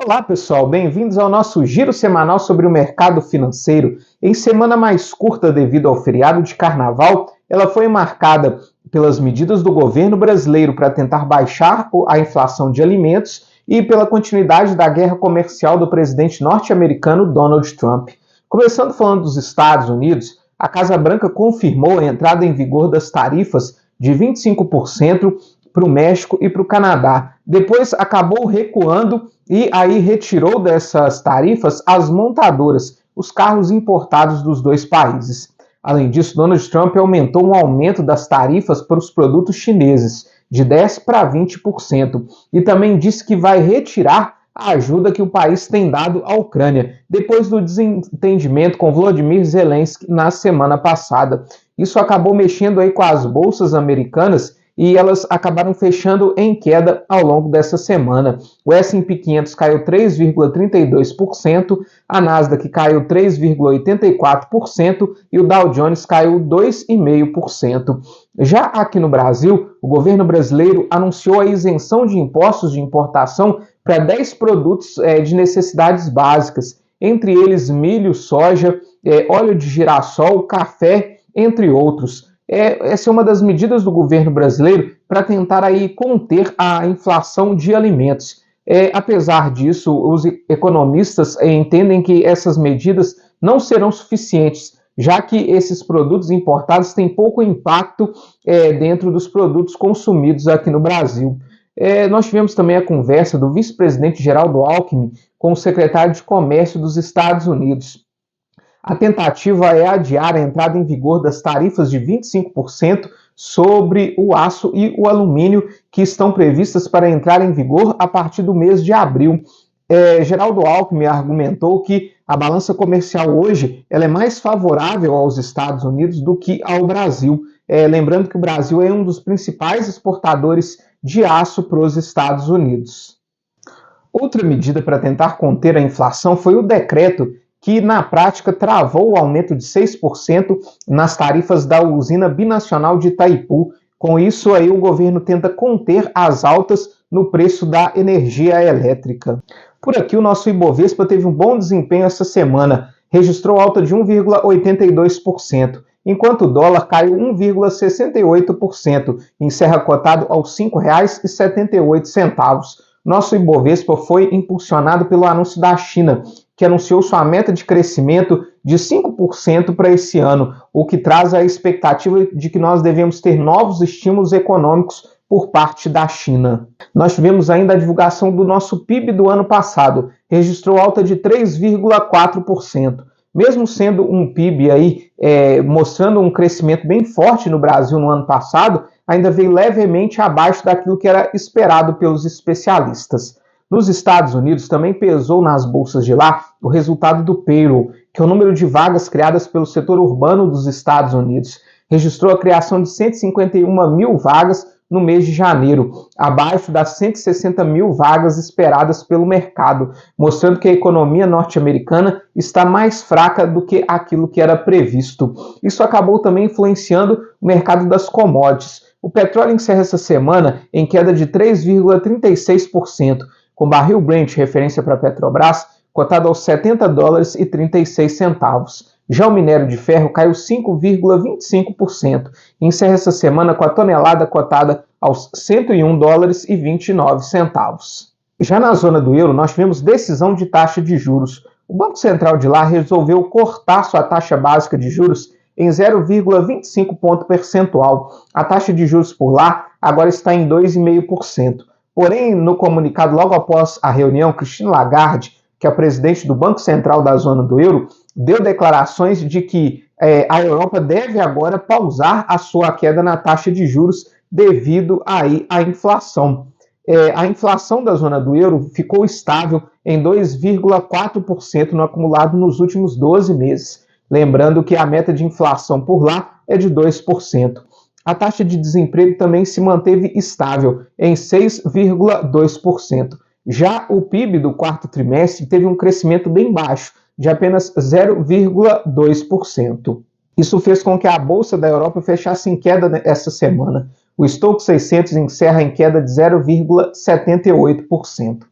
Olá, pessoal, bem-vindos ao nosso giro semanal sobre o mercado financeiro. Em semana mais curta devido ao feriado de carnaval, ela foi marcada pelas medidas do governo brasileiro para tentar baixar a inflação de alimentos e pela continuidade da guerra comercial do presidente norte-americano Donald Trump. Começando falando dos Estados Unidos, a Casa Branca confirmou a entrada em vigor das tarifas de 25% para o México e para o Canadá. Depois acabou recuando e aí retirou dessas tarifas as montadoras, os carros importados dos dois países. Além disso, Donald Trump aumentou um aumento das tarifas para os produtos chineses, de 10% para 20%, e também disse que vai retirar a ajuda que o país tem dado à Ucrânia, depois do desentendimento com Volodymyr Zelensky na semana passada. Isso acabou mexendo aí com as bolsas americanas e elas acabaram fechando em queda ao longo dessa semana. O S&P 500 caiu 3,32%, a Nasdaq caiu 3,84% e o Dow Jones caiu 2,5%. Já aqui no Brasil, o governo brasileiro anunciou a isenção de impostos de importação para 10 produtos de necessidades básicas, entre eles milho, soja, óleo de girassol, café, entre outros. Essa é uma das medidas do governo brasileiro para tentar aí conter a inflação de alimentos. Apesar disso, os economistas entendem que essas medidas não serão suficientes, já que esses produtos importados têm pouco impacto dentro dos produtos consumidos aqui no Brasil. Nós tivemos também a conversa do vice-presidente Geraldo Alckmin com o secretário de Comércio dos Estados Unidos. A tentativa é adiar a entrada em vigor das tarifas de 25% sobre o aço e o alumínio, que estão previstas para entrar em vigor a partir do mês de abril. Geraldo Alckmin argumentou que a balança comercial hoje ela é mais favorável aos Estados Unidos do que ao Brasil. Lembrando que o Brasil é um dos principais exportadores de aço para os Estados Unidos. Outra medida para tentar conter a inflação foi o decreto que na prática travou o aumento de 6% nas tarifas da usina binacional de Itaipu. Com isso, aí o governo tenta conter as altas no preço da energia elétrica. Por aqui, o nosso Ibovespa teve um bom desempenho essa semana, registrou alta de 1,82%, enquanto o dólar caiu 1,68% e encerra cotado aos R$ 5,78. Nosso Ibovespa foi impulsionado pelo anúncio da China, que anunciou sua meta de crescimento de 5% para esse ano, o que traz a expectativa de que nós devemos ter novos estímulos econômicos por parte da China. Nós tivemos ainda a divulgação do nosso PIB do ano passado, registrou alta de 3,4%. Mesmo sendo um PIB aí, mostrando um crescimento bem forte no Brasil no ano passado, ainda veio levemente abaixo daquilo que era esperado pelos especialistas. Nos Estados Unidos também pesou nas bolsas de lá o resultado do payroll, que é o número de vagas criadas pelo setor urbano dos Estados Unidos. Registrou a criação de 151 mil vagas no mês de janeiro, abaixo das 160 mil vagas esperadas pelo mercado, mostrando que a economia norte-americana está mais fraca do que aquilo que era previsto. Isso acabou também influenciando o mercado das commodities. O petróleo encerra essa semana em queda de 3,36%, com o barril Brent, referência para a Petrobras, cotado aos $70,36. Já o minério de ferro caiu 5,25% e encerra essa semana com a tonelada cotada aos $101,29. Já na zona do euro, nós tivemos decisão de taxa de juros. O Banco Central de lá resolveu cortar sua taxa básica de juros em 0,25 ponto percentual. A taxa de juros por lá agora está em 2,5%. Porém, no comunicado logo após a reunião, Christine Lagarde, que é a presidente do Banco Central da zona do euro, deu declarações de que a Europa deve agora pausar a sua queda na taxa de juros devido aí à inflação. A inflação da zona do euro ficou estável em 2,4% no acumulado nos últimos 12 meses. Lembrando que a meta de inflação por lá é de 2%. A taxa de desemprego também se manteve estável em 6,2%. Já o PIB do quarto trimestre teve um crescimento bem baixo, de apenas 0,2%. Isso fez com que a Bolsa da Europa fechasse em queda essa semana. O Stoxx 600 encerra em queda de 0,78%.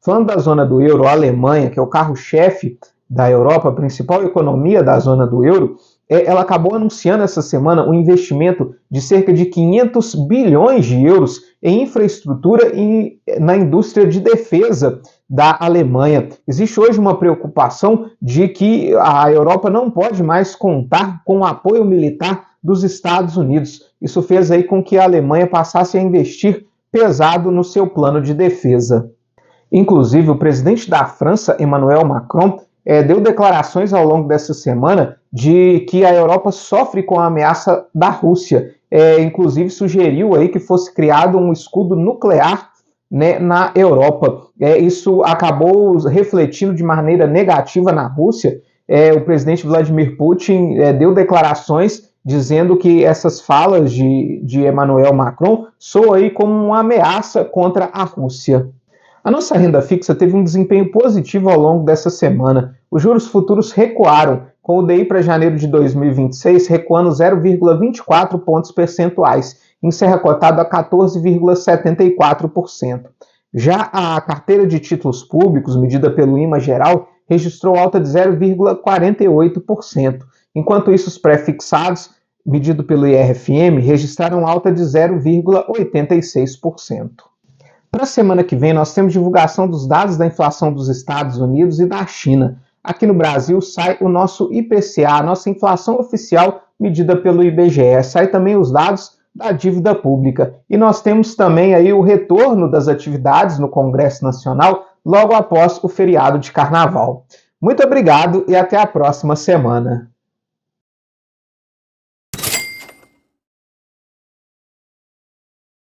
Falando da zona do euro, a Alemanha, que é o carro-chefe da Europa, a principal economia da zona do euro, ela acabou anunciando essa semana um investimento de cerca de 500 bilhões de euros em infraestrutura e na indústria de defesa da Alemanha. Existe hoje uma preocupação de que a Europa não pode mais contar com o apoio militar dos Estados Unidos. Isso fez aí com que a Alemanha passasse a investir pesado no seu plano de defesa. Inclusive, o presidente da França, Emmanuel Macron, deu declarações ao longo dessa semana de que a Europa sofre com a ameaça da Rússia. Inclusive, sugeriu aí que fosse criado um escudo nuclear, né, na Europa. Isso acabou refletindo de maneira negativa na Rússia. O presidente Vladimir Putin deu declarações dizendo que essas falas de Emmanuel Macron soam aí como uma ameaça contra a Rússia. A nossa renda fixa teve um desempenho positivo ao longo dessa semana. Os juros futuros recuaram, com o DI para janeiro de 2026 recuando 0,24 pontos percentuais, encerra cotado a 14,74%. Já a carteira de títulos públicos, medida pelo IMA geral, registrou alta de 0,48%, enquanto isso os pré-fixados, medido pelo IRFM, registraram alta de 0,86%. Para a semana que vem, nós temos divulgação dos dados da inflação dos Estados Unidos e da China. Aqui no Brasil sai o nosso IPCA, a nossa inflação oficial medida pelo IBGE. Sai também os dados da dívida pública. E nós temos também aí o retorno das atividades no Congresso Nacional logo após o feriado de Carnaval. Muito obrigado e até a próxima semana.